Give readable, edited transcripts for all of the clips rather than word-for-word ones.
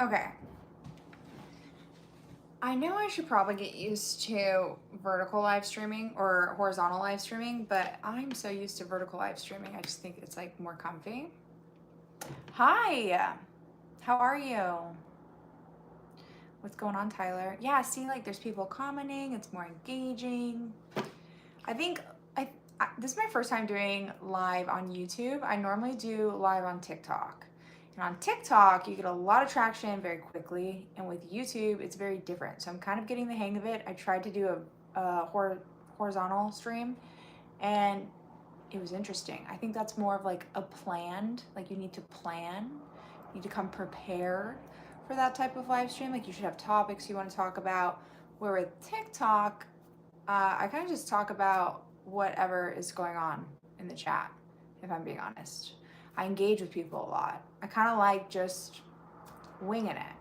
Okay. I know I should probably get used to vertical live streaming or horizontal live streaming, but I'm so used to vertical live streaming. I just think it's like more comfy. Hi. How are you? What's going on, Tyler? Yeah, see, like there's people commenting. It's more engaging. I think this is my first time doing live on YouTube. I normally do live on TikTok. And on TikTok, you get a lot of traction very quickly. And with YouTube, it's very different. So I'm kind of getting the hang of it. I tried to do a horizontal stream and it was interesting. I think that's more of like a planned, like you need to plan, you need to come prepared for that type of live stream. Like you should have topics you want to talk about. Where with TikTok, I kind of just talk about whatever is going on in the chat, if I'm being honest. I engage with people a lot. I kind of like just winging it.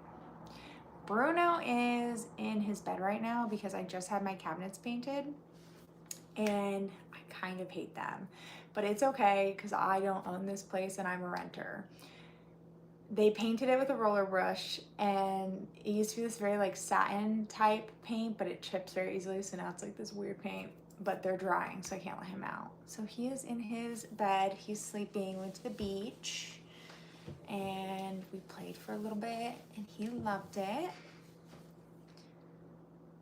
Bruno is in his bed right now because I just had my cabinets painted and I kind of hate them. But it's okay because I don't own this place and I'm a renter. They painted it with a roller brush and it used to be this very like satin type paint, but it chips very easily, so now it's like this weird paint. But they're drying, so I can't let him out. So he is in his bed, he's sleeping, went to the beach, and we played for a little bit and he loved it.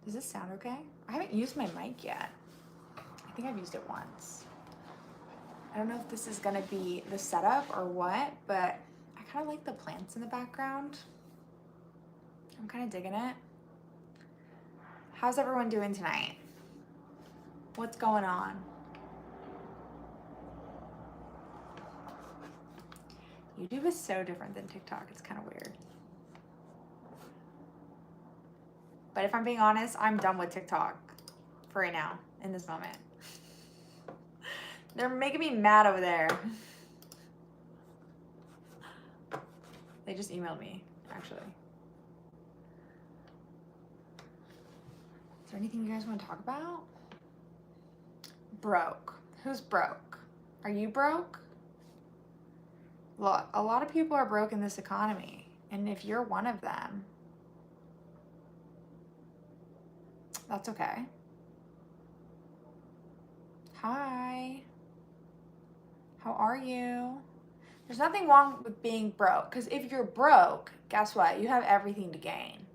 Does this sound okay? I haven't used my mic yet. I think I've used it once. I don't know if this is gonna be the setup or what, but I kind of like the plants in the background. I'm kind of digging it. How's everyone doing tonight? What's going on? YouTube is so different than TikTok. It's kind of weird. But if I'm being honest, I'm done with TikTok for right now, in this moment. They're making me mad over there. They just emailed me, actually. Is there anything you guys want to talk about? Broke. Who's broke? Are you broke? Look, a lot of people are broke in this economy. And if you're one of them, that's okay. Hi. How are you? There's nothing wrong with being broke, because if you're broke, guess what? You have everything to gain.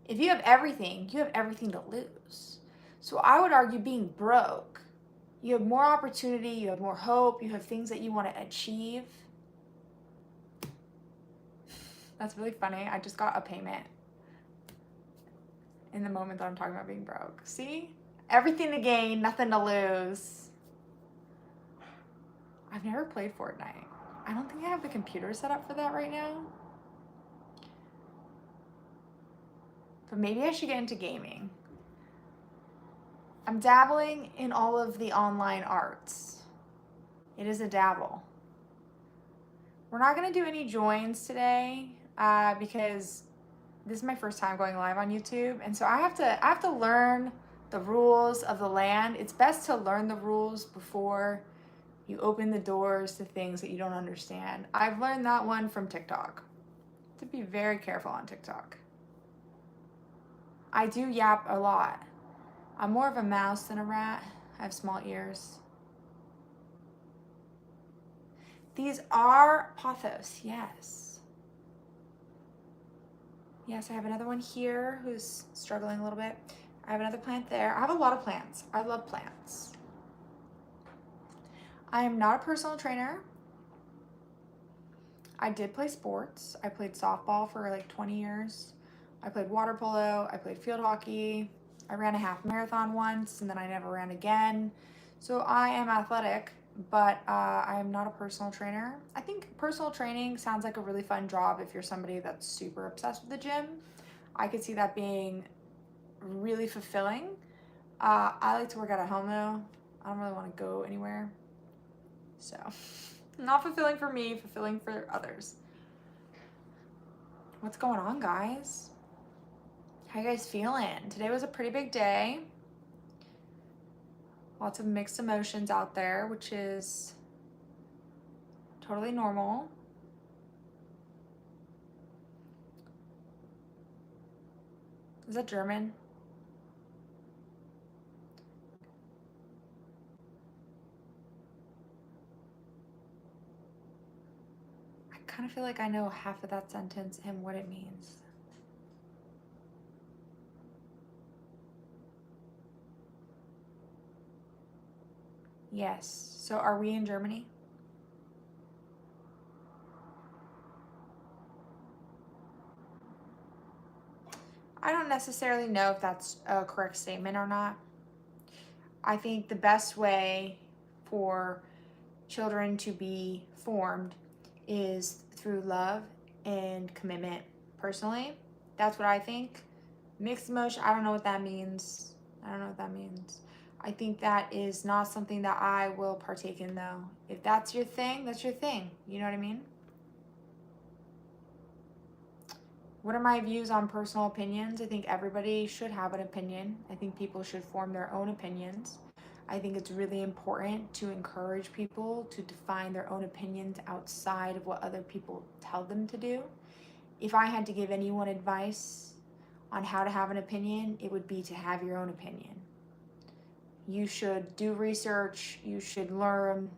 If you have everything to lose. So I would argue being broke, you have more opportunity, you have more hope, you have things that you want to achieve. That's really funny. I just got a payment in the moment that I'm talking about being broke. See? Everything to gain, nothing to lose. I've never played Fortnite. I don't think I have the computer set up for that right now. But maybe I should get into gaming. I'm dabbling in all of the online arts. It is a dabble. We're not gonna do any joins today because this is my first time going live on YouTube, and so I have to learn the rules of the land. It's best to learn the rules before you open the doors to things that you don't understand. I've learned that one from TikTok. To be very careful on TikTok. I do yap a lot. I'm more of a mouse than a rat. I have small ears. These are pothos, yes. Yes, I have another one here who's struggling a little bit. I have another plant there. I have a lot of plants. I love plants. I am not a personal trainer. I did play sports. I played softball for like 20 years. I played water polo. I played field hockey. I ran a half marathon once and then I never ran again. So I am athletic, but I am not a personal trainer. I think personal training sounds like a really fun job if you're somebody that's super obsessed with the gym. I could see that being really fulfilling. I like to work out at home though. I don't really want to go anywhere. So, not fulfilling for me, fulfilling for others. What's going on, guys? How you guys feeling? Today was a pretty big day. Lots of mixed emotions out there, which is totally normal. Is that German? I kind of feel like I know half of that sentence and what it means. Yes. So are we in Germany? I don't necessarily know if that's a correct statement or not. I think the best way for children to be formed is through love and commitment. Personally, that's what I think. Mixed emotion, I don't know what that means. I don't know what that means. I think that is not something that I will partake in, though. If that's your thing, that's your thing. You know what I mean? What are my views on personal opinions? I think everybody should have an opinion. I think people should form their own opinions. I think it's really important to encourage people to define their own opinions outside of what other people tell them to do. If I had to give anyone advice on how to have an opinion, it would be to have your own opinion. You should do research, you should learn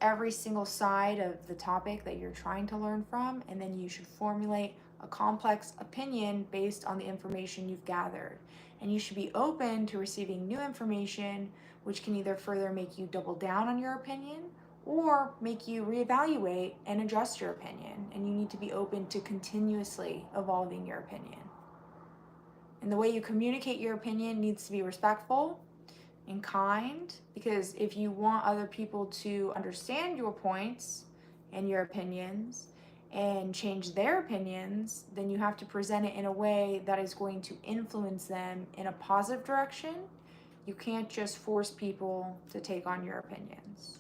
every single side of the topic that you're trying to learn from, and then you should formulate a complex opinion based on the information you've gathered. And you should be open to receiving new information, which can either further make you double down on your opinion or make you reevaluate and adjust your opinion. And you need to be open to continuously evolving your opinion. And the way you communicate your opinion needs to be respectful and kind, because if you want other people to understand your points and your opinions and change their opinions, then you have to present it in a way that is going to influence them in a positive direction. You can't just force people to take on your opinions.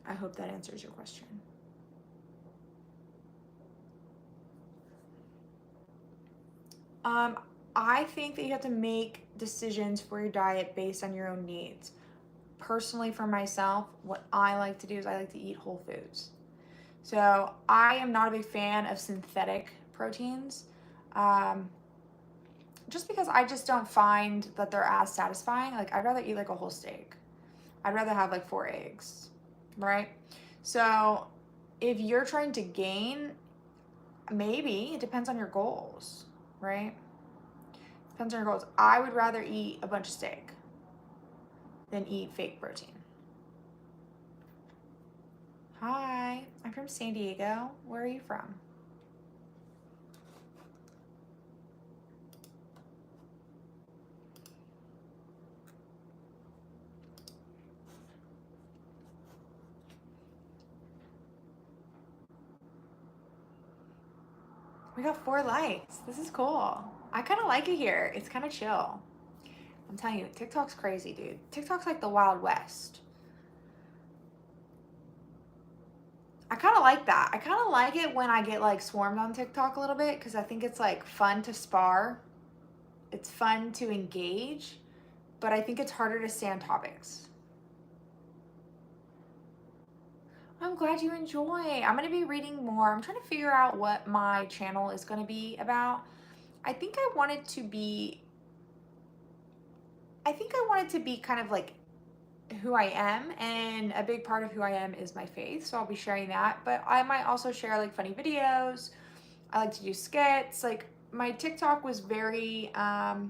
I hope that answers your question. I think that you have to make decisions for your diet based on your own needs. Personally, for myself, what I like to do is I like to eat whole foods. So I am not a big fan of synthetic proteins, just because I just don't find that they're as satisfying. Like, I'd rather eat like a whole steak. I'd rather have like 4 eggs, right? So if you're trying to gain, maybe it depends on your goals, right? Depends on your goals. I would rather eat a bunch of steak than eat fake protein. Hi, I'm from San Diego. Where are you from? We got 4 likes. This is cool. I kind of like it here. It's kind of chill. I'm telling you, TikTok's crazy, dude. TikTok's like the Wild West. I kind of like that. I kind of like it when I get like swarmed on TikTok a little bit, because I think it's like fun to spar. It's fun to engage, but I think it's harder to stay on topics. I'm glad you enjoy. I'm going to be reading more. I'm trying to figure out what my channel is going to be about. I think I want it to be kind of like who I am, and a big part of who I am is my faith, so I'll be sharing that. But I might also share like funny videos. I like to do skits. Like, my TikTok was very the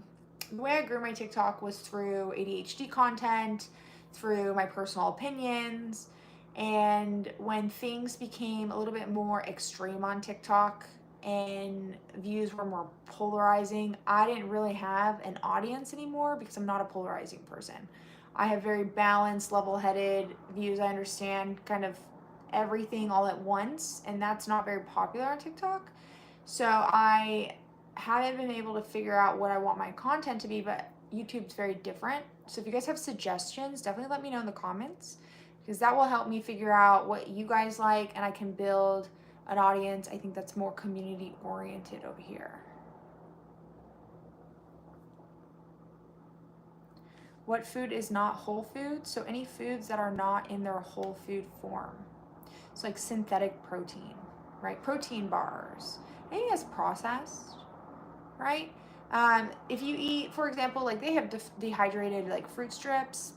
way I grew my TikTok was through ADHD content, through my personal opinions. And when things became a little bit more extreme on TikTok and views were more polarizing, I didn't really have an audience anymore, because I'm not a polarizing person. I have very balanced, level-headed views. I understand kind of everything all at once, and that's not very popular on TikTok. So I haven't been able to figure out what I want my content to be, but YouTube's very different. So if you guys have suggestions, definitely let me know in the comments, because that will help me figure out what you guys like, and I can build an audience, I think, that's more community oriented over here. What food is not whole food? So any foods that are not in their whole food form. It's like synthetic protein. right? Protein bars, anything that's processed, right? If you eat, for example, like they have dehydrated like fruit strips,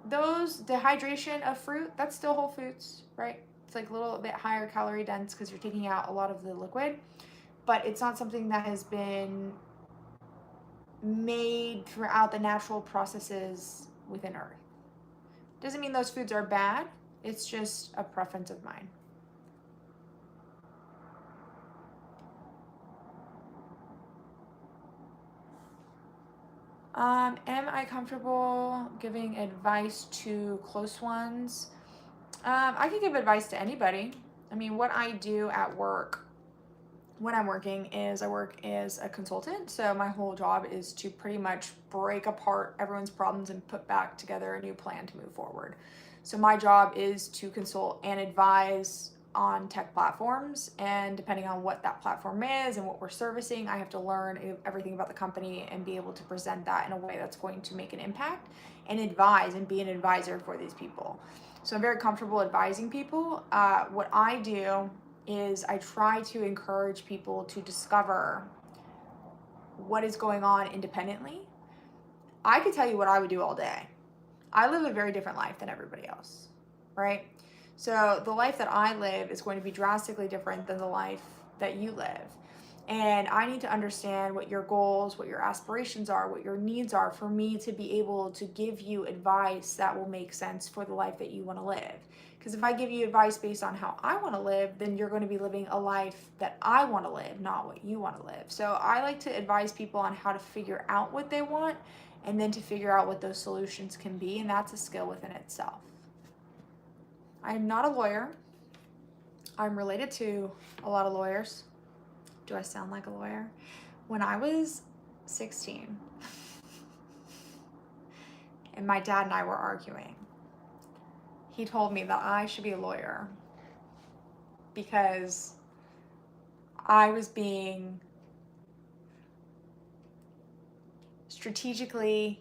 those dehydration of fruit, that's still whole foods, right? It's like a little bit higher calorie dense because you're taking out a lot of the liquid, but it's not something that has been made throughout the natural processes within Earth. Doesn't mean those foods are bad, it's just a preference of mine. Am I comfortable giving advice to close ones? I can give advice to anybody. I mean, what I do at work when I'm working is I work as a consultant. So my whole job is to pretty much break apart everyone's problems and put back together a new plan to move forward. So my job is to consult and advise on tech platforms, and depending on what that platform is and what we're servicing, I have to learn everything about the company and be able to present that in a way that's going to make an impact and advise and be an advisor for these people. So I'm very comfortable advising people. What I do is I try to encourage people to discover what is going on independently. I could tell you what I would do all day. I live a very different life than everybody else, right? So the life that I live is going to be drastically different than the life that you live. And I need to understand what your goals, what your aspirations are, what your needs are for me to be able to give you advice that will make sense for the life that you want to live. Because if I give you advice based on how I want to live, then you're going to be living a life that I want to live, not what you want to live. So I like to advise people on how to figure out what they want and then to figure out what those solutions can be. And that's a skill within itself. I'm not a lawyer. I'm related to a lot of lawyers. Do I sound like a lawyer? When I was 16 and my dad and I were arguing, he told me that I should be a lawyer because I was being strategically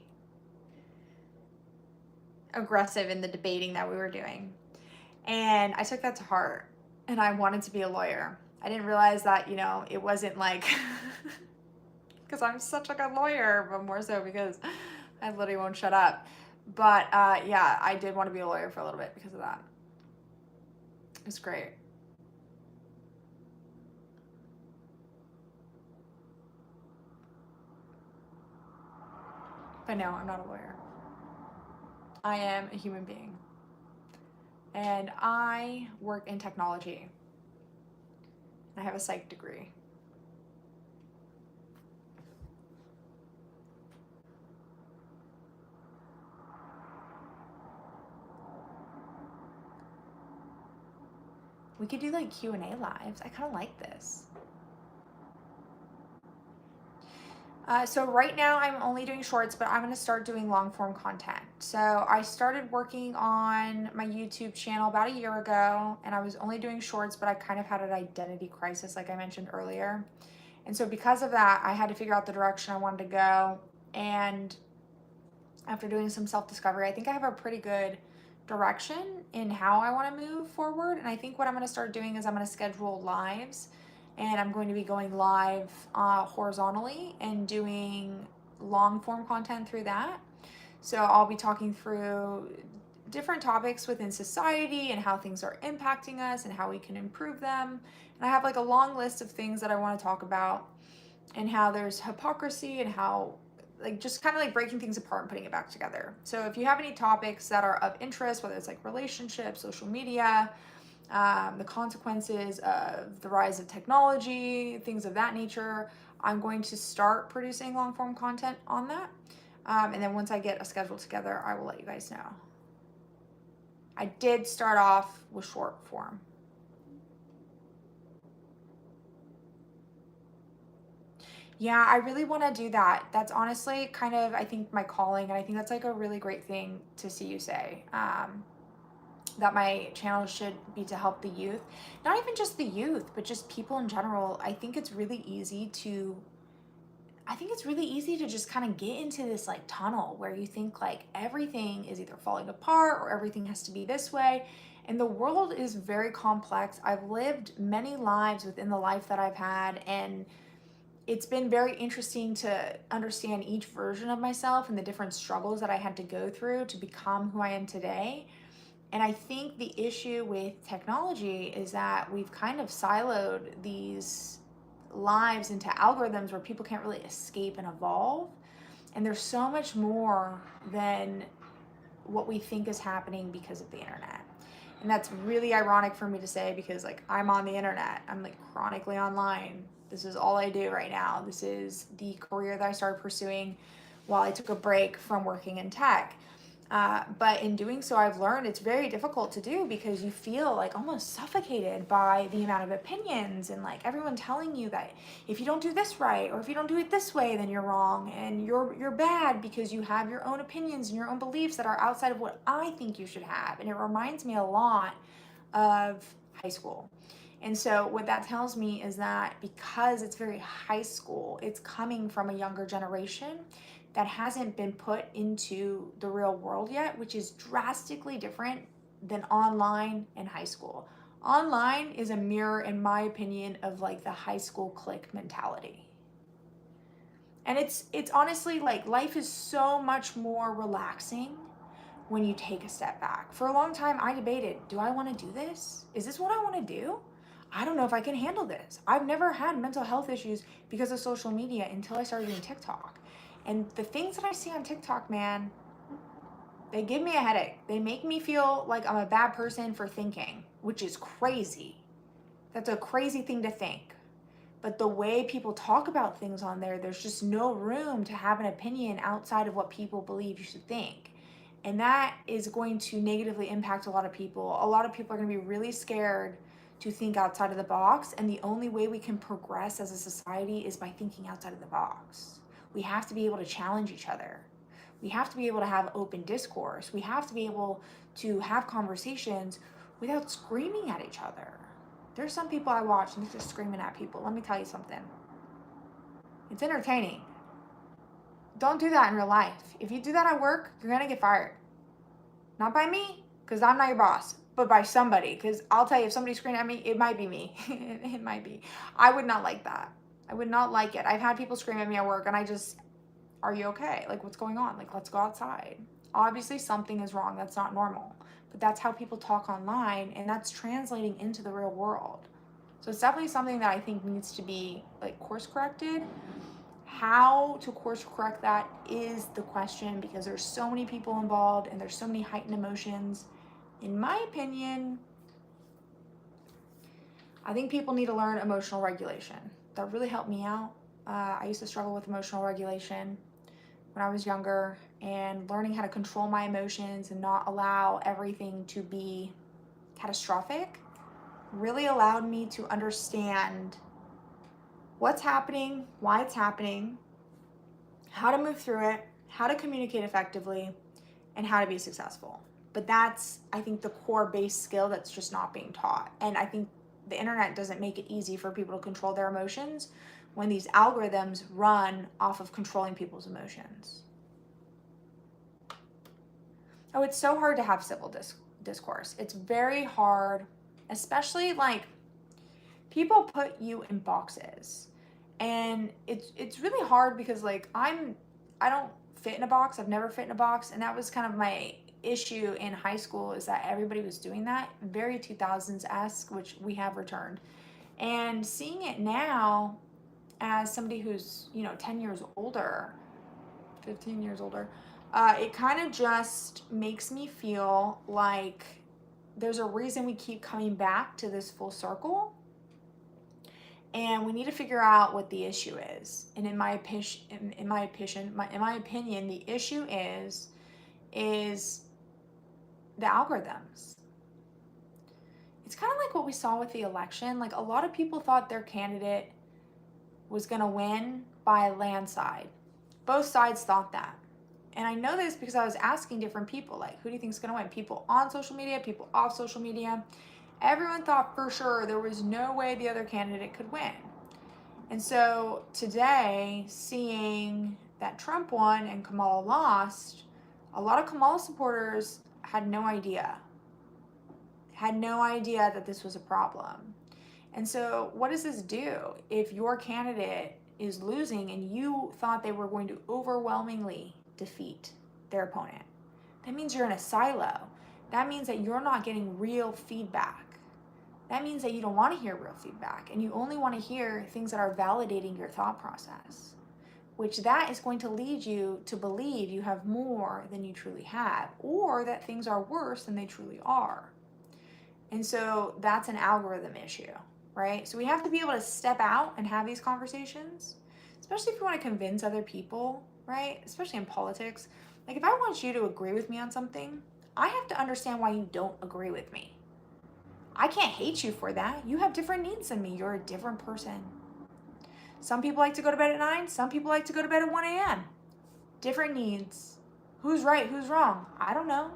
aggressive in the debating that we were doing. And I took that to heart and I wanted to be a lawyer. I didn't realize that, it wasn't like because I'm such a good lawyer, but more so because I literally won't shut up. But yeah, I did want to be a lawyer for a little bit because of that. It's great. But no, I'm not a lawyer. I am a human being. And I work in technology. I have a psych degree. We could do like Q&A lives. I kind of like this. So right now I'm only doing shorts, but I'm going to start doing long form content. So I started working on my YouTube channel about a year ago, and I was only doing shorts, but I kind of had an identity crisis, like I mentioned earlier. And so because of that, I had to figure out the direction I wanted to go. And after doing some self-discovery, I think I have a pretty good direction in how I want to move forward. And I think what I'm going to start doing is I'm going to schedule lives, and I'm going to be going live horizontally and doing long form content through that. So I'll be talking through different topics within society and how things are impacting us and how we can improve them. And I have like a long list of things that I want to talk about, and how there's hypocrisy and how like just kind of like breaking things apart and putting it back together. So if you have any topics that are of interest, whether it's like relationships, social media, the consequences of the rise of technology, things of that nature, I'm going to start producing long form content on that. And then once I get a schedule together, I will let you guys know. I did start off with short form. Yeah, I really want to do that. That's honestly kind of, I think, my calling. And I think that's like a really great thing to see you say. That my channel should be to help the youth. Not even just the youth, but just people in general. I think it's really easy to just kind of get into this like tunnel where you think like everything is either falling apart or everything has to be this way. And the world is very complex. I've lived many lives within the life that I've had, and it's been very interesting to understand each version of myself and the different struggles that I had to go through to become who I am today. And I think the issue with technology is that we've kind of siloed these lives into algorithms where people can't really escape and evolve. And there's so much more than what we think is happening because of the internet. And that's really ironic for me to say because like I'm on the internet. I'm like chronically online. This is all I do right now. This is the career that I started pursuing while I took a break from working in tech. But in doing so, I've learned it's very difficult to do because you feel like almost suffocated by the amount of opinions and like everyone telling you that if you don't do this right or if you don't do it this way, then you're wrong and you're bad because you have your own opinions and your own beliefs that are outside of what I think you should have. And it reminds me a lot of high school. And so what that tells me is that because it's very high school, it's coming from a younger generation that hasn't been put into the real world yet, which is drastically different than online and high school. Online is a mirror, in my opinion, of like the high school clique mentality. And it's honestly like life is so much more relaxing when you take a step back. For a long time, I debated, do I want to do this? Is this what I want to do? I don't know if I can handle this. I've never had mental health issues because of social media until I started doing TikTok. And the things that I see on TikTok, man, they give me a headache. They make me feel like I'm a bad person for thinking, which is crazy. That's a crazy thing to think. But the way people talk about things on there, there's just no room to have an opinion outside of what people believe you should think. And that is going to negatively impact a lot of people. A lot of people are going to be really scared to think outside of the box. And the only way we can progress as a society is by thinking outside of the box. We have to be able to challenge each other. We have to be able to have open discourse. We have to be able to have conversations without screaming at each other. There's some people I watch and they're just screaming at people. Let me tell you something. It's entertaining. Don't do that in real life. If you do that at work, you're going to get fired. Not by me, because I'm not your boss, but by somebody. Because I'll tell you, if somebody's screaming at me, it might be me. It might be. I would not like that. I would not like it. I've had people scream at me at work and I just, are you okay? Like, what's going on? Like, let's go outside. Obviously, something is wrong. That's not normal. But that's how people talk online, and that's translating into the real world. So it's definitely something that I think needs to be like course corrected. How to course correct that is the question, because there's so many people involved and there's so many heightened emotions. In my opinion, I think people need to learn emotional regulation. That really helped me out. I used to struggle with emotional regulation when I was younger, and learning how to control my emotions and not allow everything to be catastrophic really allowed me to understand what's happening, why it's happening, how to move through it, how to communicate effectively, and how to be successful. But that's, I think, the core base skill that's just not being taught. And I think the internet doesn't make it easy for people to control their emotions when these algorithms run off of controlling people's emotions. Oh, it's so hard to have civil discourse. It's very hard, especially like people put you in boxes. And it's really hard because like I don't fit in a box. I've never fit in a box, and that was kind of my issue in high school, is that everybody was doing that, very 2000s-esque, which we have returned. And seeing it now as somebody who's 10 years older, 15 years older, it kind of just makes me feel like there's a reason we keep coming back to this full circle, and we need to figure out what the issue is. And in my opinion, the issue is the algorithms. It's kind of like what we saw with the election. Like, a lot of people thought their candidate was going to win by a landslide. Both sides thought that. And I know this because I was asking different people, like, who do you think is going to win? People on social media, people off social media. Everyone thought for sure there was no way the other candidate could win. And so today, seeing that Trump won and Kamala lost, a lot of Kamala supporters had no idea. had no idea that this was a problem. And so, what does this do? If your candidate is losing and you thought they were going to overwhelmingly defeat their opponent, that means you're in a silo. That means that you're not getting real feedback. That means that you don't want to hear real feedback and you only want to hear things that are validating your thought process, which that is going to lead you to believe you have more than you truly have, or that things are worse than they truly are. And so that's an algorithm issue, right? So we have to be able to step out and have these conversations, especially if you want to convince other people, right? Especially in politics. Like if I want you to agree with me on something, I have to understand why you don't agree with me. I can't hate you for that. You have different needs than me. You're a different person. Some people like to go to bed at 9. Some people like to go to bed at 1 a.m. Different needs. Who's right? Who's wrong? I don't know.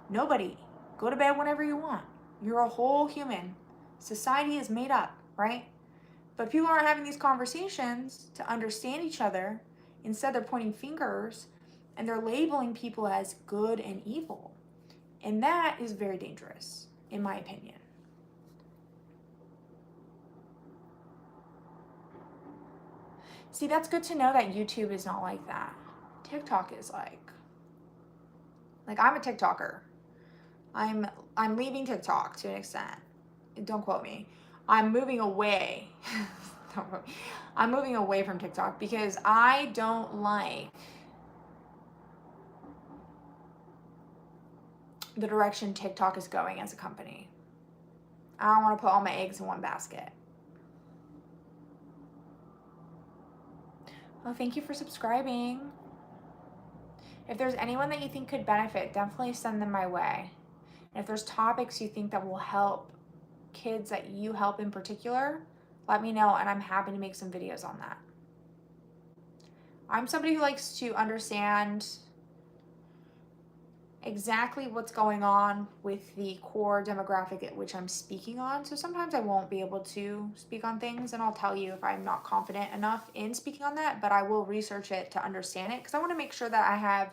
Nobody. Go to bed whenever you want. You're a whole human. Society is made up, right? But people aren't having these conversations to understand each other. Instead, they're pointing fingers and they're labeling people as good and evil. And that is very dangerous, in my opinion. See, that's good to know that YouTube is not like that. TikTok is like I'm a TikToker. I'm leaving TikTok to an extent. Don't quote me. I'm moving away. Don't quote me. I'm moving away from TikTok because I don't like the direction TikTok is going as a company. I don't want to put all my eggs in one basket. Well, thank you for subscribing. If there's anyone that you think could benefit, definitely send them my way. And if there's topics you think that will help kids that you help in particular, let me know and I'm happy to make some videos on that. I'm somebody who likes to understand exactly what's going on with the core demographic at which I'm speaking on. So sometimes I won't be able to speak on things and I'll tell you if I'm not confident enough in speaking on that, but I will research it to understand it because I want to make sure that I have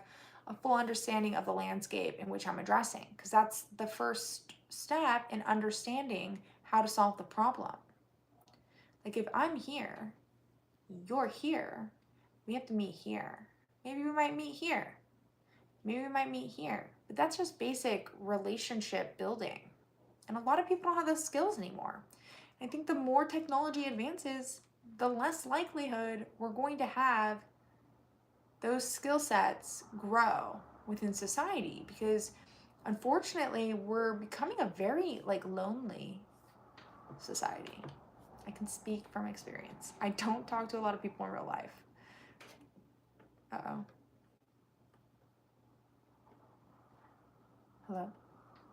a full understanding of the landscape in which I'm addressing, because that's the first step in understanding how to solve the problem. Like if I'm here, you're here, we have to meet here. Maybe we might meet here. Maybe we might meet here. But that's just basic relationship building. And a lot of people don't have those skills anymore. I think the more technology advances, the less likelihood we're going to have those skill sets grow within society, because unfortunately we're becoming a very lonely society. I can speak from experience. I don't talk to a lot of people in real life. Uh-oh. Hello?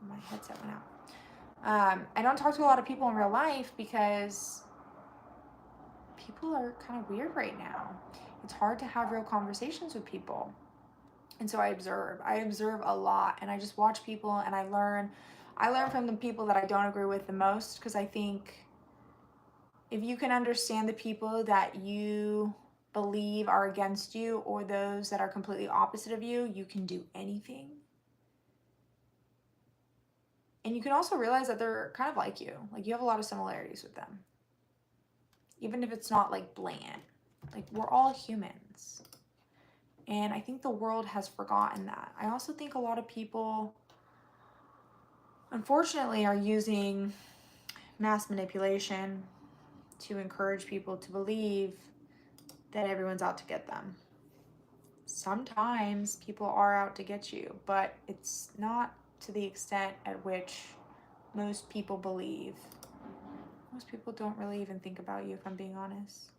My headset went out. I don't talk to a lot of people in real life because people are kind of weird right now. It's hard to have real conversations with people. And so I observe a lot, and I just watch people and I learn from the people that I don't agree with the most, because I think if you can understand the people that you believe are against you or those that are completely opposite of you, you can do anything. And you can also realize that they're kind of like you. Like you have a lot of similarities with them. Even if it's not bland. We're all humans. And I think the world has forgotten that. I also think a lot of people, unfortunately, are using mass manipulation to encourage people to believe that everyone's out to get them. Sometimes people are out to get you, but it's not to the extent at which most people believe. Most people don't really even think about you, if I'm being honest.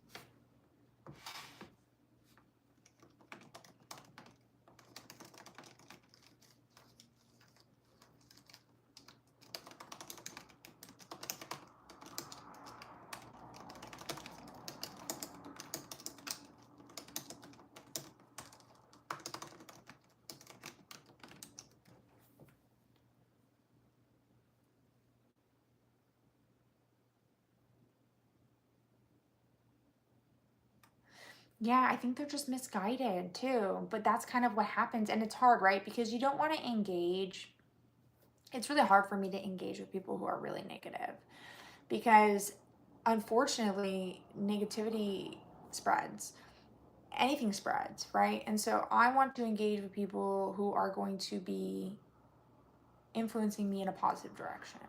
Yeah, I think they're just misguided too. But that's kind of what happens. And it's hard, right? Because you don't want to engage it's really hard for me to engage with people who are really negative because unfortunately, negativity spreads. Anything spreads, right? And so I want to engage with people who are going to be influencing me in a positive direction.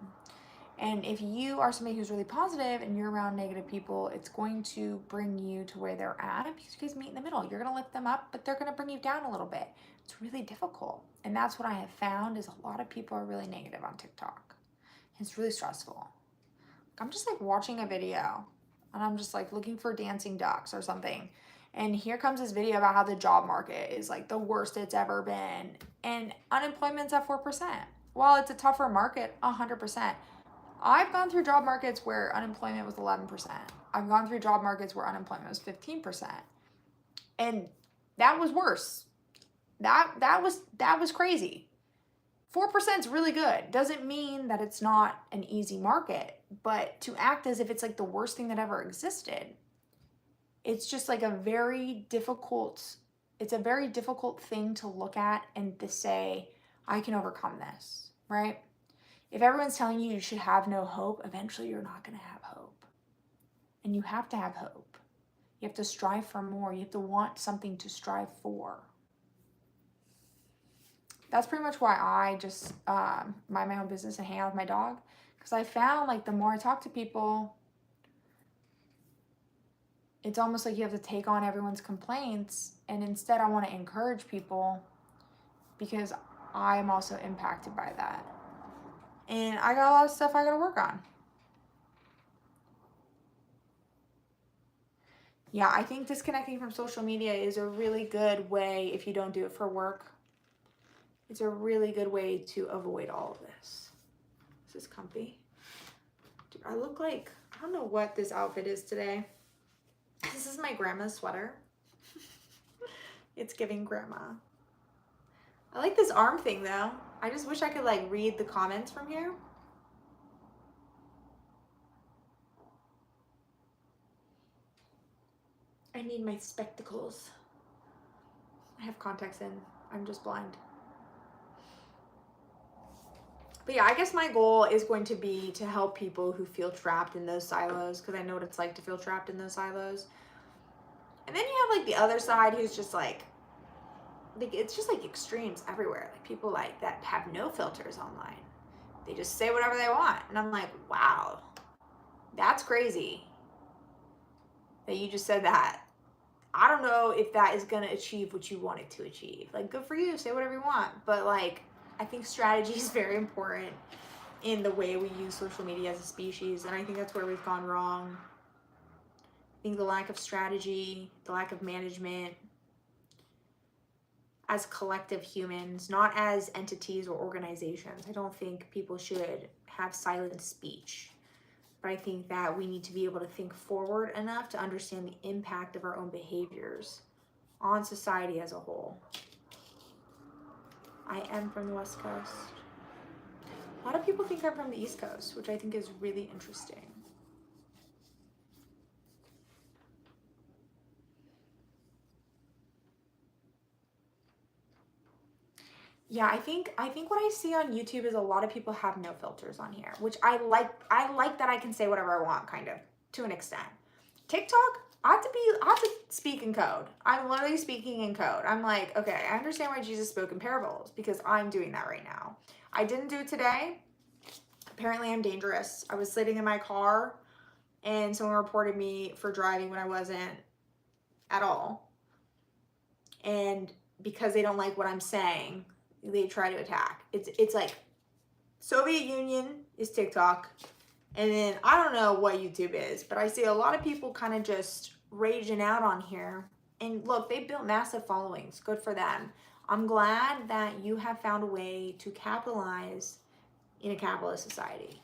And if you are somebody who's really positive and you're around negative people, it's going to bring you to where they're at because you guys meet in the middle. You're going to lift them up, but they're going to bring you down a little bit. It's really difficult. And that's what I have found is a lot of people are really negative on TikTok. It's really stressful. I'm just like watching a video and I'm just like looking for dancing ducks or something. And here comes this video about how the job market is like the worst it's ever been. And unemployment's at 4%. While it's a tougher market, 100%. I've gone through job markets where unemployment was 11%. I've gone through job markets where unemployment was 15%. And that was worse. That was crazy. 4% is really good. Doesn't mean that it's not an easy market, but to act as if it's like the worst thing that ever existed, it's just like it's a very difficult thing to look at and to say, I can overcome this, right? If everyone's telling you you should have no hope, eventually you're not going to have hope. And you have to have hope. You have to strive for more. You have to want something to strive for. That's pretty much why I just mind my own business and hang out with my dog. Because I found like the more I talk to people, it's almost like you have to take on everyone's complaints. And instead I want to encourage people because I am also impacted by that. And I got a lot of stuff I got to work on. Yeah, I think disconnecting from social media is a really good way if you don't do it for work. It's a really good way to avoid all of this. This is comfy. Dude, I look like, I don't know what this outfit is today. This is my grandma's sweater. It's giving grandma. I like this arm thing though. I just wish I could like read the comments from here. I need my spectacles. I have contacts in. I'm just blind. But yeah, I guess my goal is going to be to help people who feel trapped in those silos because I know what it's like to feel trapped in those silos. And then you have like the other side who's just like it's just like extremes everywhere. Like people like that have no filters online. They just say whatever they want. And I'm like, wow, that's crazy that you just said that. I don't know if that is going to achieve what you want it to achieve. Like, good for you. Say whatever you want. But like, I think strategy is very important in the way we use social media as a species. And I think that's where we've gone wrong. I think the lack of strategy, the lack of management as collective humans, not as entities or organizations. I don't think people should have silent speech. But I think that we need to be able to think forward enough to understand the impact of our own behaviors on society as a whole. I am from the West Coast. A lot of people think I'm from the East Coast, which I think is really interesting. Yeah, I think what I see on YouTube is a lot of people have no filters on here, which I like. I like that I can say whatever I want, kind of, to an extent. TikTok, I have to speak in code. I'm literally speaking in code. I'm like, okay, I understand why Jesus spoke in parables because I'm doing that right now. I didn't do it today. Apparently I'm dangerous. I was sitting in my car and someone reported me for driving when I wasn't at all. And because they don't like what I'm saying, they try to attack. It's like Soviet Union is TikTok, and then I don't know what YouTube is, but I see a lot of people kind of just raging out on here. And look, they built massive followings. Good for them. I'm glad that you have found a way to capitalize in a capitalist society.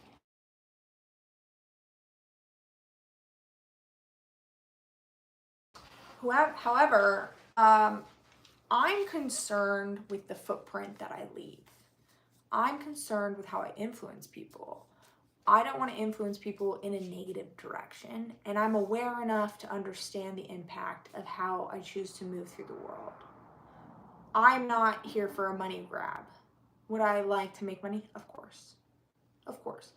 However, I'm concerned with the footprint that I leave. I'm concerned with how I influence people. I don't want to influence people in a negative direction, and I'm aware enough to understand the impact of how I choose to move through the world. I'm not here for a money grab. Would I like to make money? Of course. Of course.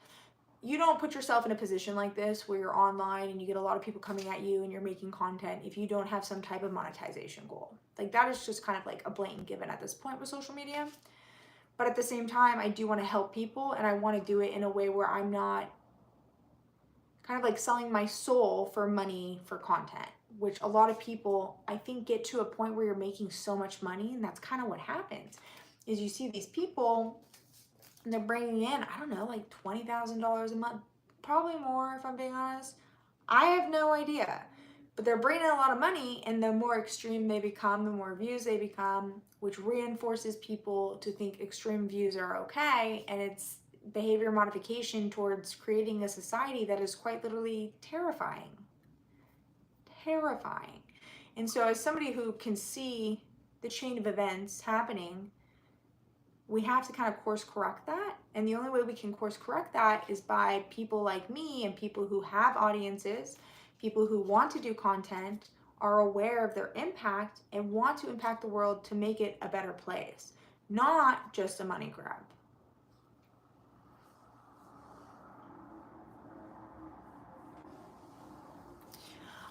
You don't put yourself in a position like this where you're online and you get a lot of people coming at you and you're making content if you don't have some type of monetization goal. Like, that is just kind of like a blatant given at this point with social media. But at the same time, I do want to help people, and I want to do it in a way where I'm not kind of like selling my soul for money for content, which a lot of people, I think, get to a point where you're making so much money, and that's kind of what happens. Is you see these people and they're bringing in, I don't know, like $20,000 a month, probably more if I'm being honest. I have no idea. But they're bringing in a lot of money, and the more extreme they become, the more views they become, which reinforces people to think extreme views are okay. And it's behavior modification towards creating a society that is quite literally terrifying. Terrifying. And so, as somebody who can see the chain of events happening, we have to kind of course correct that. And the only way we can course correct that is by people like me and people who have audiences, people who want to do content, are aware of their impact and want to impact the world to make it a better place, not just a money grab.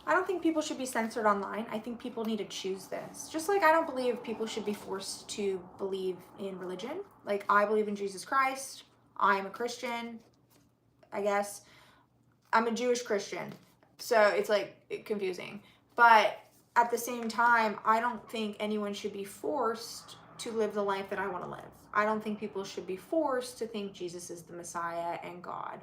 I don't think people should be censored online. I think people need to choose this. Just like I don't believe people should be forced to believe in religion. Like, I believe in Jesus Christ. I'm a Christian, I guess. I'm a Jewish Christian. So it's like confusing. But at the same time, I don't think anyone should be forced to live the life that I want to live. I don't think people should be forced to think Jesus is the Messiah and God.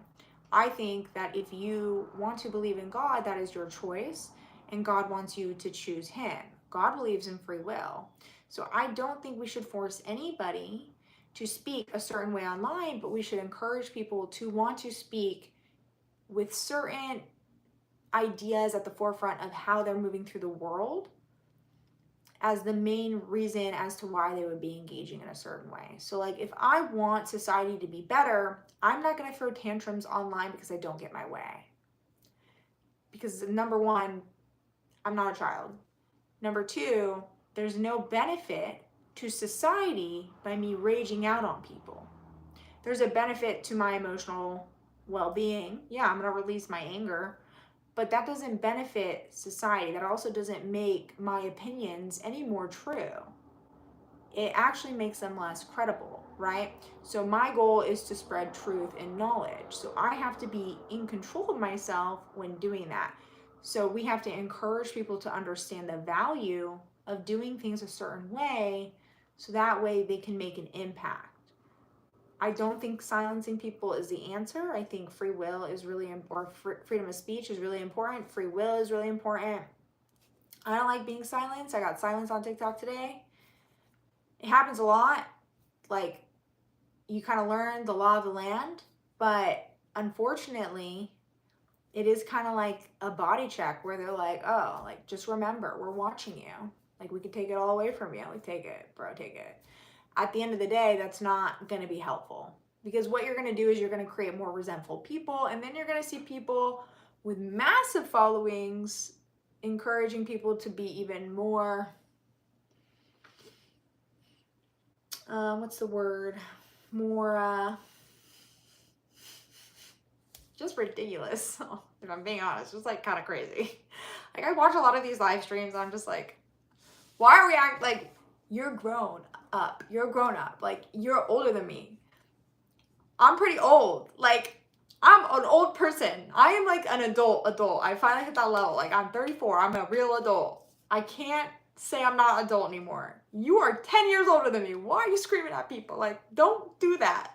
I think that if you want to believe in God, that is your choice, and God wants you to choose Him. God believes in free will. So I don't think we should force anybody to speak a certain way online, but we should encourage people to want to speak with certain ideas at the forefront of how they're moving through the world as the main reason as to why they would be engaging in a certain way. So like, if I want society to be better, I'm not going to throw tantrums online because I don't get my way. Because number one, I'm not a child. Number two, there's no benefit to society by me raging out on people. There's a benefit to my emotional well-being. Yeah, I'm going to release my anger, but that doesn't benefit society. That also doesn't make my opinions any more true. It actually makes them less credible, right? So my goal is to spread truth and knowledge. So I have to be in control of myself when doing that. So we have to encourage people to understand the value of doing things a certain way, so that way they can make an impact. I don't think silencing people is the answer. I think free will is really, or freedom of speech is really important. Free will is really important. I don't like being silenced. I got silenced on TikTok today. It happens a lot. Like, you kind of learn the law of the land, but unfortunately, it is kind of like a body check where they're like, oh, like, just remember, we're watching you. Like, we could take it all away from you. Like, take it, bro, take it. At the end of the day, that's not going to be helpful, because what you're going to do is you're going to create more resentful people, and then you're going to see people with massive followings encouraging people to be even more, what's the word? More, just ridiculous. If I'm being honest, just like kind of crazy. Like, I watch a lot of these live streams, and I'm just like, why are we acting like, you're grown up? You're grown up. Like, you're older than me. I'm pretty old. Like, I'm an old person. I am like an adult. I finally hit that level. Like, I'm 34. I'm a real adult. I can't say I'm not adult anymore. You are 10 years older than me. Why are you screaming at people? Like, don't do that.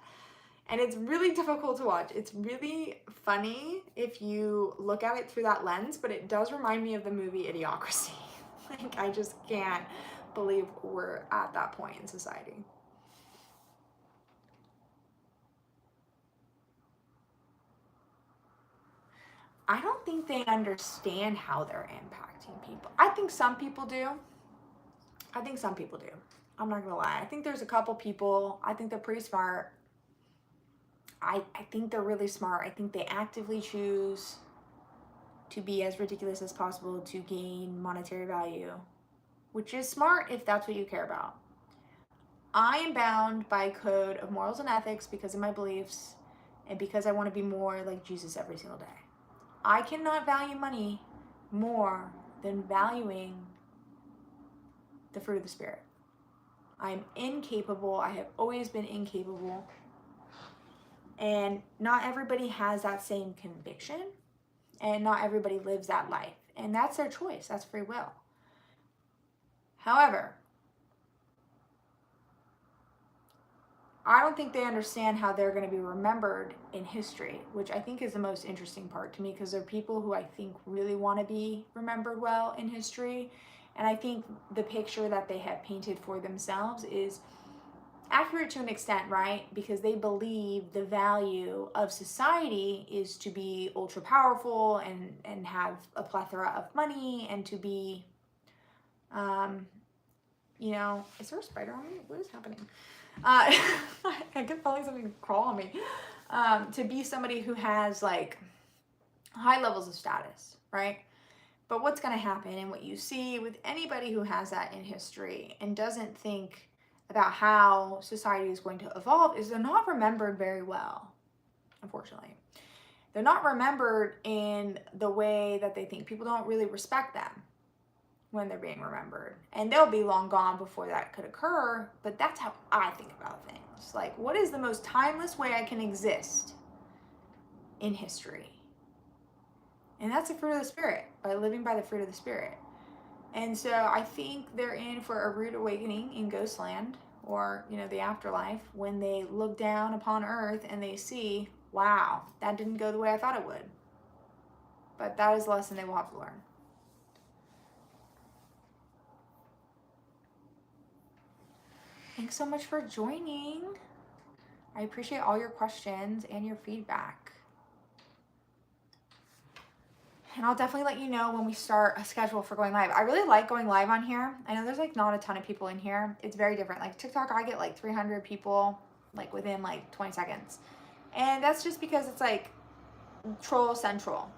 And it's really difficult to watch. It's really funny if you look at it through that lens, but it does remind me of the movie Idiocracy. Like, I just can't believe we're at that point in society. I don't think they understand how they're impacting people. I think some people do. I'm not gonna lie. I think there's a couple people, I think they're pretty smart. I think they're really smart. I think they actively choose to be as ridiculous as possible to gain monetary value, which is smart if that's what you care about. I am bound by a code of morals and ethics because of my beliefs and because I want to be more like Jesus every single day. I cannot value money more than valuing the fruit of the Spirit. I'm incapable. I have always been incapable. And not everybody has that same conviction, and not everybody lives that life. And that's their choice. That's free will. However, I don't think they understand how they're going to be remembered in history, which I think is the most interesting part to me, because they're people who I think really want to be remembered well in history. And I think the picture that they have painted for themselves is accurate to an extent, right? Because they believe the value of society is to be ultra powerful and have a plethora of money and to be, you know, is there a spider on me? What is happening? I kept feeling something crawl on me. To be somebody who has like high levels of status, right? But what's going to happen, and what you see with anybody who has that in history and doesn't think about how society is going to evolve, is they're not remembered very well, unfortunately. They're not remembered in the way that they think. People don't really respect them when they're being remembered. And they'll be long gone before that could occur, but that's how I think about things. Like, what is the most timeless way I can exist in history? And that's the fruit of the Spirit, by living by the fruit of the Spirit. And so I think they're in for a rude awakening in Ghostland, or, you know, the afterlife, when they look down upon earth and they see, wow, that didn't go the way I thought it would. But that is a lesson they will have to learn. Thanks so much for joining. I appreciate all your questions and your feedback. And I'll definitely let you know when we start a schedule for going live. I really like going live on here. I know there's like not a ton of people in here. It's very different. Like TikTok, I get like 300 people like within like 20 seconds. And that's just because it's like troll central.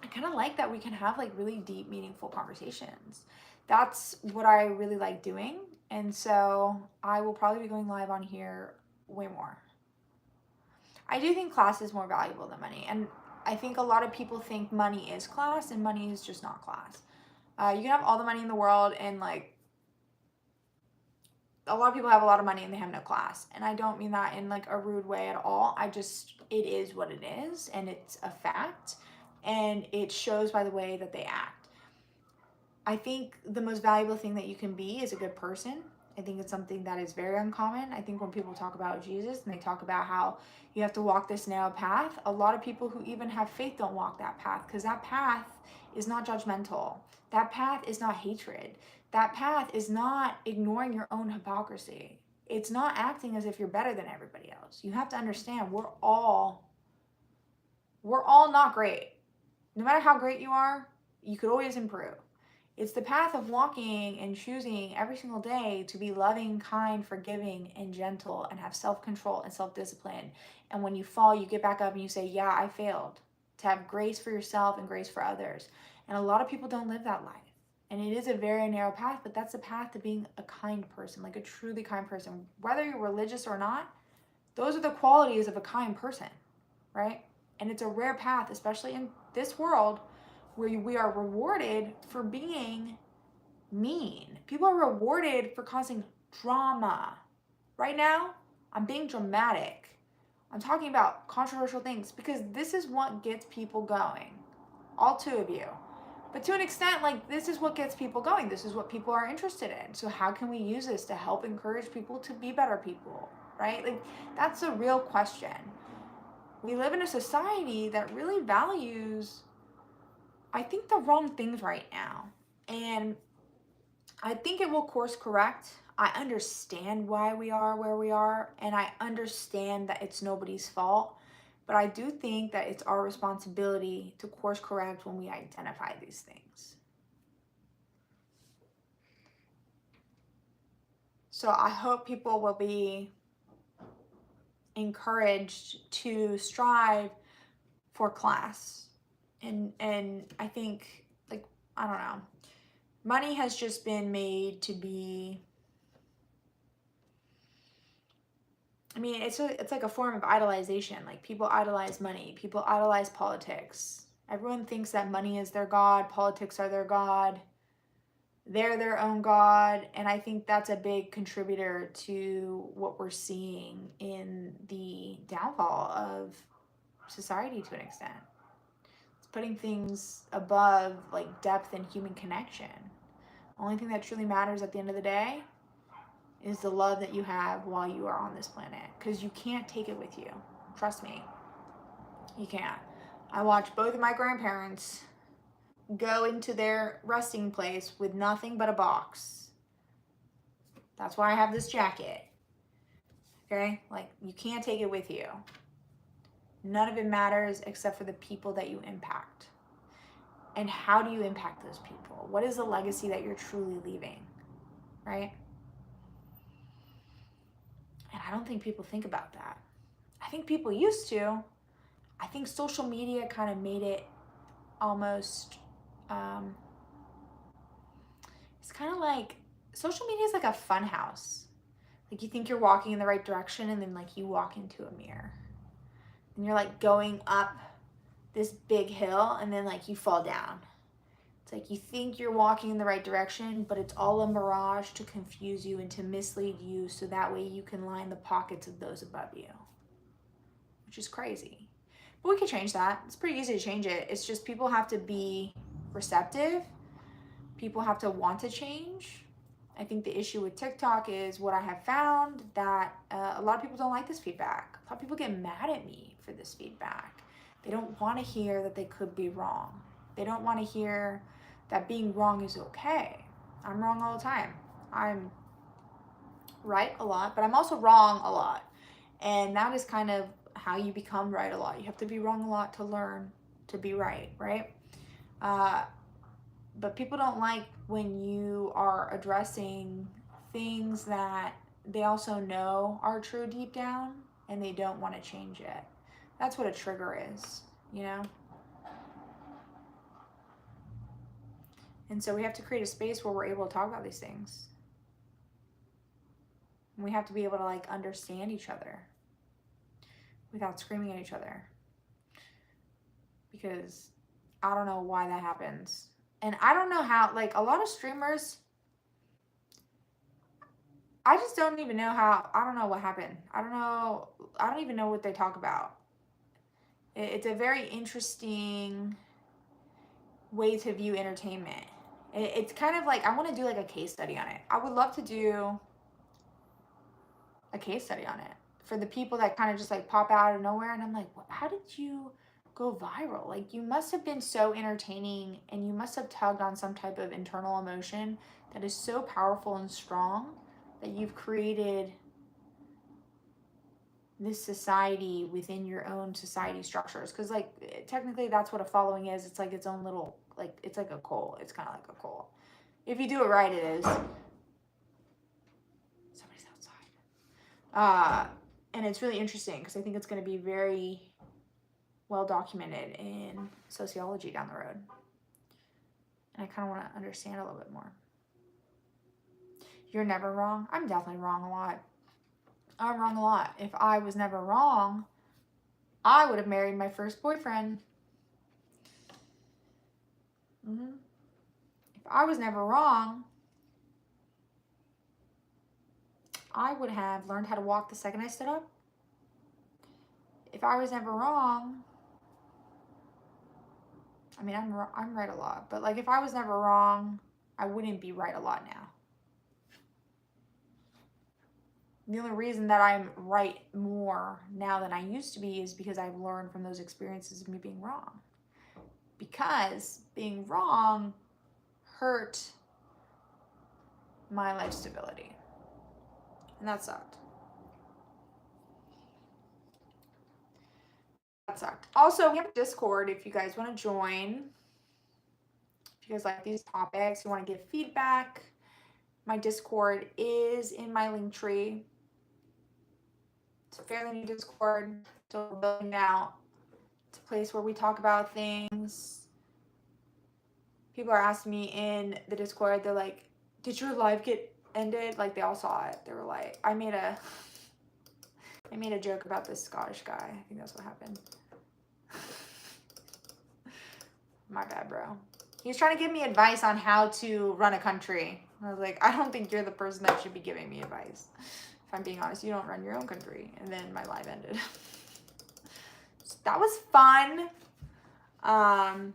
I kind of like that we can have like really deep, meaningful conversations. That's what I really like doing. And so I will probably be going live on here way more. I do think class is more valuable than money. And I think a lot of people think money is class, and money is just not class. You can have all the money in the world, and like a lot of people have a lot of money and they have no class. And I don't mean that in like a rude way at all. It is what it is, and it's a fact, and it shows by the way that they act. I think the most valuable thing that you can be is a good person. I think it's something that is very uncommon. I think when people talk about Jesus and they talk about how you have to walk this narrow path, a lot of people who even have faith don't walk that path, because that path is not judgmental. That path is not hatred. That path is not ignoring your own hypocrisy. It's not acting as if you're better than everybody else. You have to understand we're all not great. No matter how great you are, you could always improve. It's the path of walking and choosing every single day to be loving, kind, forgiving, and gentle, and have self-control and self-discipline. And when you fall, you get back up and you say, yeah, I failed. To have grace for yourself and grace for others. And a lot of people don't live that life. And it is a very narrow path, but that's the path to being a kind person, like a truly kind person. Whether you're religious or not, those are the qualities of a kind person, right? And it's a rare path, especially in this world, where we are rewarded for being mean. People are rewarded for causing drama. Right now, I'm being dramatic. I'm talking about controversial things because this is what gets people going. All two of you. But to an extent, like, this is what gets people going. This is what people are interested in. So how can we use this to help encourage people to be better people, right? Like, that's a real question. We live in a society that really values, I think, the wrong things right now. And I think it will course correct. I understand why we are where we are, and I understand that it's nobody's fault. But I do think that it's our responsibility to course correct when we identify these things. So I hope people will be encouraged to strive for class. And I think, like, I don't know. Money has just been made to be I mean, it's like a form of idolization. Like, people idolize money. People idolize politics. Everyone thinks that money is their god. Politics are their god. They're their own god. And I think that's a big contributor to what we're seeing in the downfall of society to an extent. It's putting things above, like, depth and human connection. The only thing that truly matters at the end of the day is the love that you have while you are on this planet, because you can't take it with you. Trust me, you can't. I watched both of my grandparents go into their resting place with nothing but a box. That's why I have this jacket. Okay, like, you can't take it with you. None of it matters except for the people that you impact. And how do you impact those people? What is the legacy that you're truly leaving, right? And I don't think people think about that. I think people used to. I think social media kind of made it almost, it's kind of like, social media is like a fun house. Like, you think you're walking in the right direction, and then, like, you walk into a mirror. And you're, like, going up this big hill, and then, like, you fall down. It's like, you think you're walking in the right direction, but it's all a mirage to confuse you and to mislead you, so that way you can line the pockets of those above you, which is crazy. But we can change that. It's pretty easy to change it. It's just people have to be receptive. People have to want to change. I think the issue with TikTok is what I have found, that a lot of people don't like this feedback. A lot of people get mad at me for this feedback. They don't want to hear that they could be wrong. They don't want to hear that being wrong is okay. I'm wrong all the time. I'm right a lot, but I'm also wrong a lot. And that is kind of how you become right a lot. You have to be wrong a lot to learn to be right, right? But people don't like when you are addressing things that they also know are true deep down, and they don't want to change it. That's what a trigger is, you know? And so we have to create a space where we're able to talk about these things. And we have to be able to, like, understand each other without screaming at each other. Because I don't know why that happens. And I don't know how, like, a lot of streamers, I just don't even know how, I don't know what happened. I don't even know what they talk about. It's a very interesting way to view entertainment. It's kind of like, I want to do, like, a case study on it. I would love to do a case study on it for the people that kind of just, like, pop out of nowhere. And I'm like, how did you go viral? Like, you must have been so entertaining, and you must have tugged on some type of internal emotion that is so powerful and strong that you've created this society within your own society structures. Because, like, technically that's what a following is. It's like its own little, like, it's like a cult. It's kind of like a cult. If you do it right, it is. Somebody's outside. And it's really interesting because I think it's going to be very well documented in sociology down the road. And I kind of want to understand a little bit more. You're never wrong. I'm definitely wrong a lot. I'm wrong a lot. If I was never wrong, I would have married my first boyfriend. If I was never wrong, I would have learned how to walk the second I stood up. If I was never wrong, I mean, I'm right a lot, but, like, if I was never wrong, I wouldn't be right a lot now. The only reason that I'm right more now than I used to be is because I've learned from those experiences of me being wrong. Because being wrong hurt my life stability. And that sucked. That sucked. Also, we have a Discord if you guys want to join. If you guys like these topics, you want to give feedback, my Discord is in my link tree. It's a fairly new Discord, still building out. It's a place where we talk about things. People are asking me in the Discord, they're like, did your live get ended? Like, they all saw it. They were like, I made a I made a joke about this Scottish guy. I think that's what happened. My bad, bro. He was trying to give me advice on how to run a country. I was like, I don't think you're the person that should be giving me advice. If I'm being honest, you don't run your own country. And then my live ended. So that was fun. I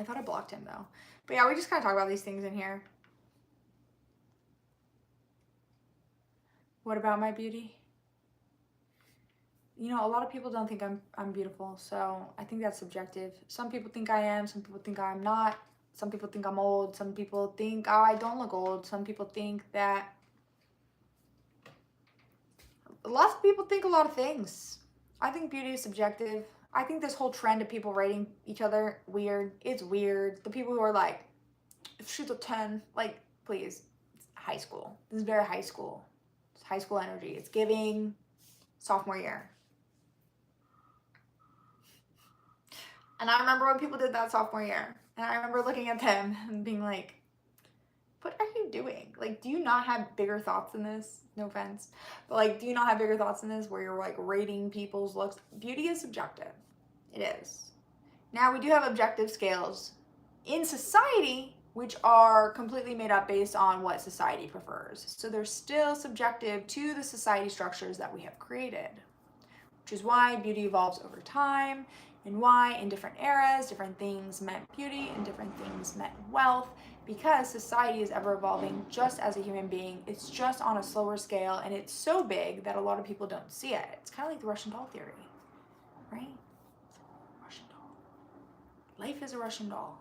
thought I blocked him though. But yeah, we just kind of talk about these things in here. What about my beauty? You know, a lot of people don't think I'm beautiful, so I think that's subjective. Some people think I am, some people think I'm not. Some people think I'm old, some people think, oh, I don't look old. Some people think that... Lots of people think a lot of things. I think beauty is subjective. I think this whole trend of people rating each other weird. It's weird. The people who are like, if she's a 10, like, please, it's high school. This is very high school. It's high school energy. It's giving sophomore year. And I remember when people did that sophomore year. And I remember looking at them and being like, what are you doing? Like, do you not have bigger thoughts than this? No offense. But like, do you not have bigger thoughts than this where you're like rating people's looks? Beauty is subjective. It is. Now, we do have objective scales in society, which are completely made up based on what society prefers. So they're still subjective to the society structures that we have created, which is why beauty evolves over time and why in different eras, different things meant beauty and different things meant wealth, because society is ever evolving just as a human being. It's just on a slower scale, and it's so big that a lot of people don't see it. It's kind of like the Russian doll theory, right? Russian doll. Life is a Russian doll.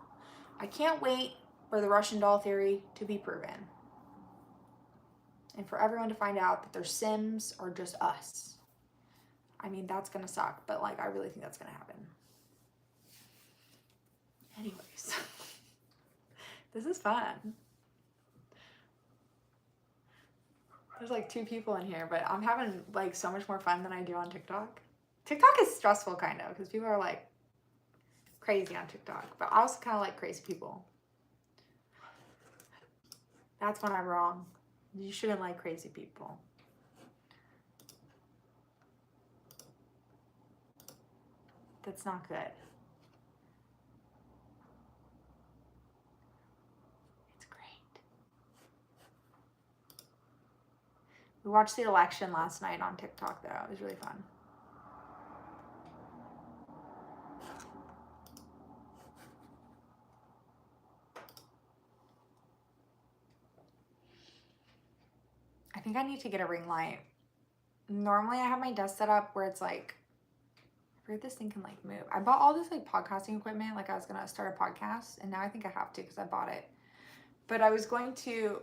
I can't wait for the Russian doll theory to be proven. And for everyone to find out that their Sims are just us. I mean, that's gonna suck, but like, I really think that's gonna happen. Anyways, this is fun. There's like 2 people in here, but I'm having like so much more fun than I do on TikTok. TikTok is stressful kind of, because people are like crazy on TikTok, but I also kind of like crazy people. That's when I'm wrong. You shouldn't like crazy people. That's not good. It's great. We watched the election last night on TikTok though. It was really fun. I think I need to get a ring light. Normally I have my desk set up where it's like, I forget this thing can like move. I bought all this like podcasting equipment, like I was gonna start a podcast, and now I think I have to because I bought it. But I was going to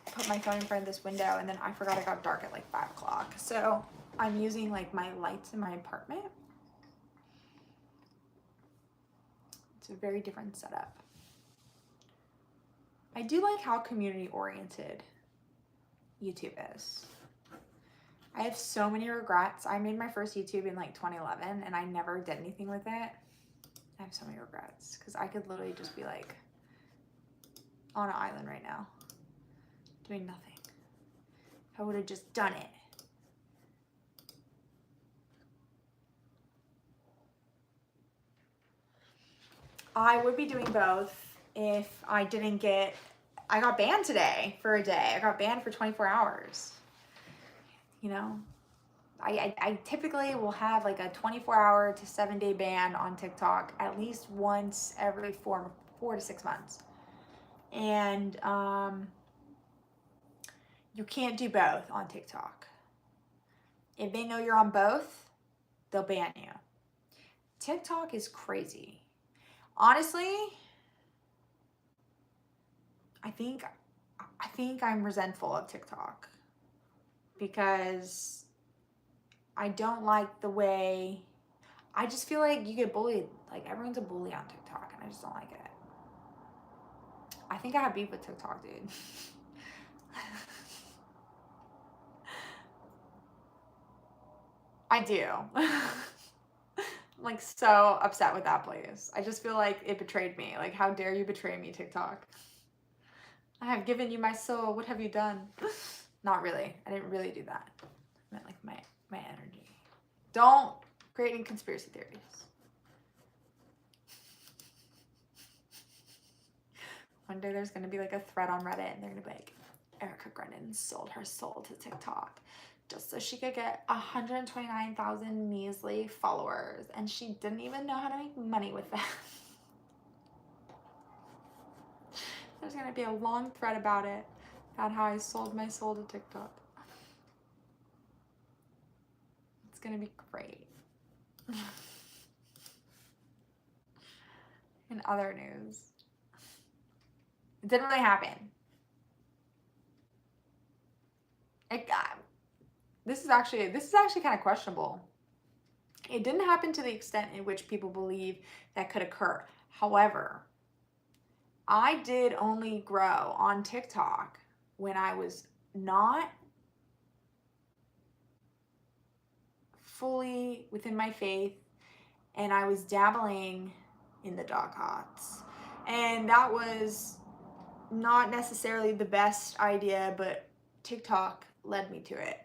put my phone in front of this window, and then I forgot it got dark at like 5 o'clock. So I'm using like my lights in my apartment. It's a very different setup. I do like how community oriented YouTube is. I have so many regrets. I made my first YouTube in like 2011 and I never did anything with it. I have so many regrets because I could literally just be like on an island right now doing nothing. If I would have just done it. I would be doing both if I didn't get, I got banned today for a day. I got banned for 24 hours. You know, I typically will have like a 24-hour to 7-day ban on TikTok at least once every 4 to 6 months. And you can't do both on TikTok. If they know you're on both, they'll ban you. TikTok is crazy. Honestly, I think I'm resentful of TikTok because I don't like the way, I just feel like you get bullied. Like everyone's a bully on TikTok and I just don't like it. I think I have beef with TikTok, dude. I do. I'm like so upset with that place. I just feel like it betrayed me. Like, how dare you betray me, TikTok? I have given you my soul. What have you done? Not really. I didn't really do that. I meant like my energy. Don't create any conspiracy theories. One day there's going to be like a thread on Reddit and they're going to be like, Erica Grennan sold her soul to TikTok just so she could get 129,000 measly followers, and she didn't even know how to make money with that. There's going to be a long thread about it, about how I sold my soul to TikTok. It's going to be great. In other news, it didn't really happen. This is actually kind of questionable. It didn't happen to the extent in which people believe that could occur. However, I did only grow on TikTok when I was not fully within my faith and I was dabbling in the dog hots. And that was not necessarily the best idea, but TikTok led me to it.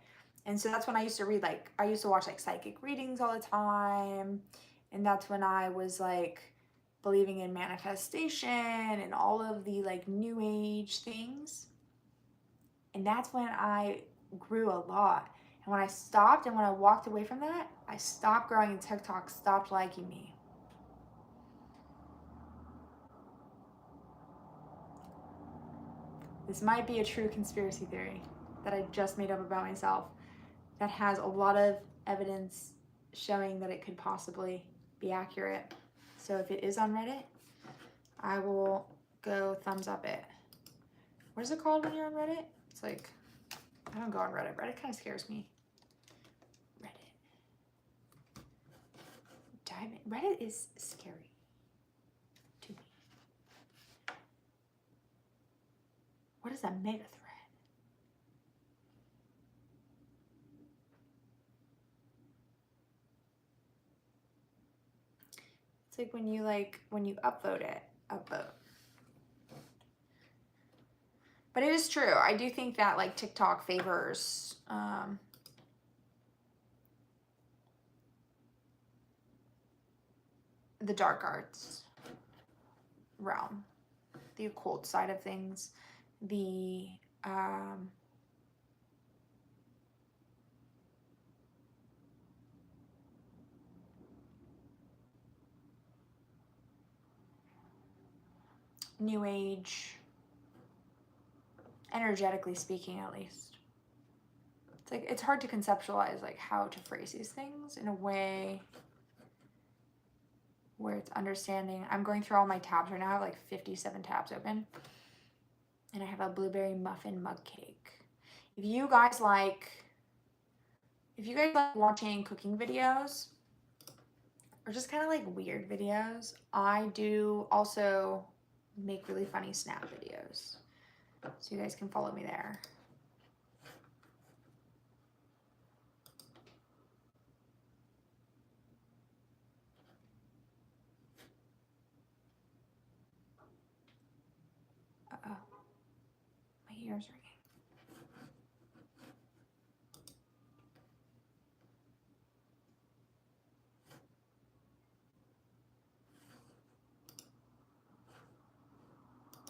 And so that's when I used to read, like, I used to watch like psychic readings all the time. And that's when I was like believing in manifestation and all of the like new age things. And that's when I grew a lot. And when I stopped and when I walked away from that, I stopped growing and TikTok stopped liking me. This might be a true conspiracy theory that I just made up about myself that has a lot of evidence showing that it could possibly be accurate. So if it is on Reddit, I will go thumbs up it. What is it called when you're on Reddit? It's like, I don't go on Reddit. Reddit kind of scares me. Reddit is scary to me. What is a mega thread? It's like when you upvote it, upvote. But it is true. I do think that like TikTok favors the dark arts realm, the occult side of things, the new age, energetically speaking, at least. It's like, it's hard to conceptualize like how to phrase these things in a way where it's understanding. I'm going through all my tabs right now. I have like 57 tabs open. And I have a blueberry muffin mug cake. If you guys like watching cooking videos or just kind of like weird videos, I do also make really funny snap videos. So you guys can follow me there. Uh-oh. My ear's ringing.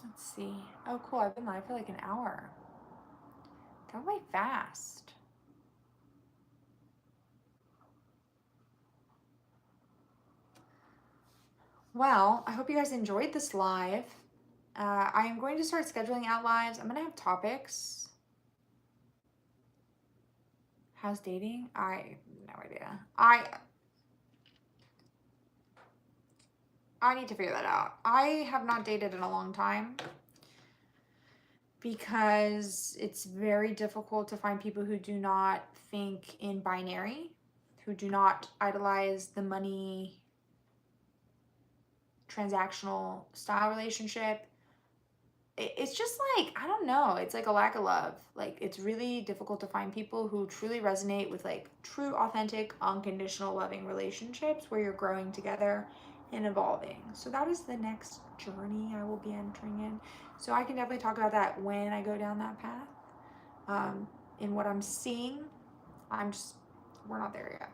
Let's see. Oh, cool. I've been live for like an hour. That went by fast. Well, I hope you guys enjoyed this live. I am going to start scheduling out lives. I'm going to have topics. How's dating? I have no idea. I need to figure that out. I have not dated in a long time because it's very difficult to find people who do not think in binary, who do not idolize the money transactional style relationship. It's just like, I don't know, it's like a lack of love. Like, it's really difficult to find people who truly resonate with like true, authentic, unconditional loving relationships where you're growing together and evolving. So that is the next journey I will be entering in. So I can definitely talk about that when I go down that path. In what I'm seeing, I'm just we're not there yet.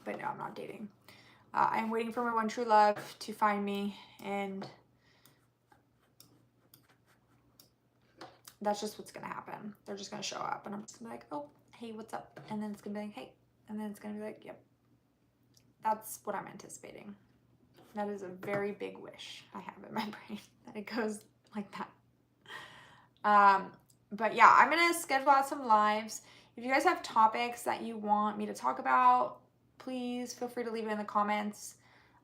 But no, I'm not dating. I'm waiting for my one true love to find me, and that's just what's gonna happen. They're just gonna show up, and I'm just gonna be like, oh, hey, what's up? And then it's gonna be like, hey, and then it's gonna be like, yep. That's what I'm anticipating. That is a very big wish I have in my brain, that it goes like that. But yeah, I'm gonna schedule out some lives. If you guys have topics that you want me to talk about, please feel free to leave it in the comments.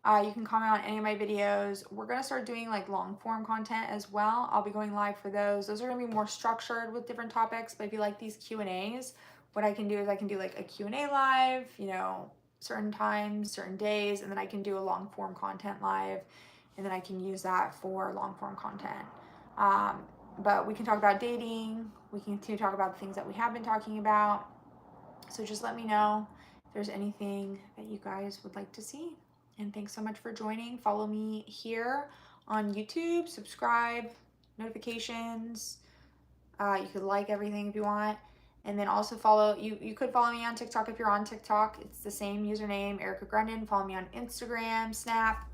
You can comment on any of my videos. We're gonna start doing like long form content as well. I'll be going live for those. Those are gonna be more structured with different topics, but if you like these Q&As, what I can do is I can do like a Q&A live, you know, certain times, certain days, and then I can do a long form content live, and then I can use that for long form content. But we can talk about dating. We can continue to talk about the things that we have been talking about. So just let me know if there's anything that you guys would like to see. And thanks so much for joining. Follow me here on YouTube, subscribe, notifications. You could like everything if you want. And then also follow, you could follow me on TikTok if you're on TikTok. It's the same username, Erica Grundon. Follow me on Instagram, Snap.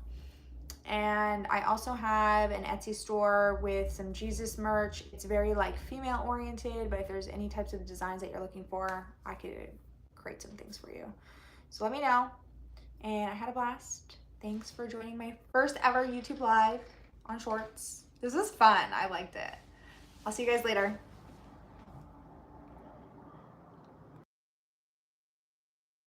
And I also have an Etsy store with some Jesus merch. It's very like female oriented, but if there's any types of designs that you're looking for, I could create some things for you. So let me know. And I had a blast. Thanks for joining my first ever YouTube live on Shorts. This was fun. I liked it. I'll see you guys later.